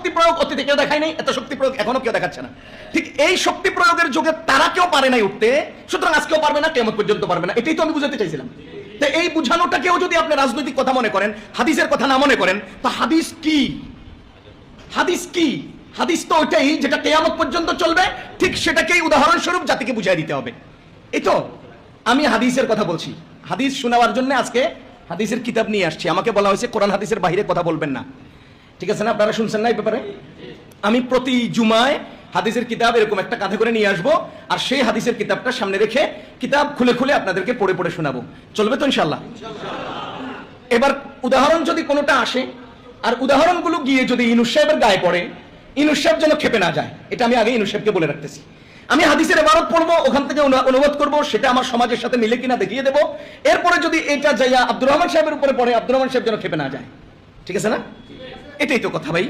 শক্তি প্রয়োগ অতীতে কেউ দেখায় নাই, এত শক্তি প্রয়োগ এখনো কেউ দেখাচ্ছে না। ঠিক এই শক্তি প্রয়োগের যুগে তারা কেউ পারে নাই উঠতে, সুতরাং আজকেও পারবে না, কিয়ামত পর্যন্ত পারবে না। এটাই তো আমি বুঝাতে চাইছিলাম। তো এই বুঝানোটাকেও যদি আপনি রাজনৈতিক কথা মনে করেন, হাদিসের কথা না মনে করেন, তো হাদিস কি? হাদিস কি? হাদিস তো ওইটাই যেটা কিয়ামত পর্যন্ত চলবে, ঠিক সেটাকেই উদাহরণস্বরূপ জাতিকে বুঝিয়ে দিতে হবে। এই তো আমি হাদিসের কথা বলছি, হাদিস শোনাবার জন্য আজকে হাদিসের কিতাব নিয়ে আসছি। আমাকে বলা হয়েছে কোরআন হাদিসের বাইরে কথা বলবেন না, ঠিক আছে না? আপনারা শুনছেন না এই ব্যাপারে? আমি প্রতি জুমায় হাদিসের কিতাব এরকম একটা কাঁধে করে নিয়ে আসবো, আর সেই হাদিসের কিতাবটা সামনে রেখে কিতাব খুলে খুলে আপনাদেরকে পড়ে পড়ে শোনাবো। চলবে তো ইনশাল্লাহ? এবার উদাহরণ যদি কোনোটা আসে, আর উদাহরণগুলো গিয়ে যদি ইনুস সাহেবের গায়ে পড়ে, ইনুস সাহেব যেন খেপে না যায়, এটা আমি আগে ইনুস সাহেবকে বলে রাখতেছি। আমি হাদিসের ইবারত পড়বো, ওখান থেকে অনুবাদ করব, সেটা আমার সমাজের সাথে মিলে কিনা দেখিয়ে দেবো। এরপরে যদি এটা যাইয়া আব্দুর রহমান সাহেবের উপরে পড়ে, আব্দুর রহমান সাহেব যেন খেপে না যায়, ঠিক আছে না? এটাই তো কথা ভাই।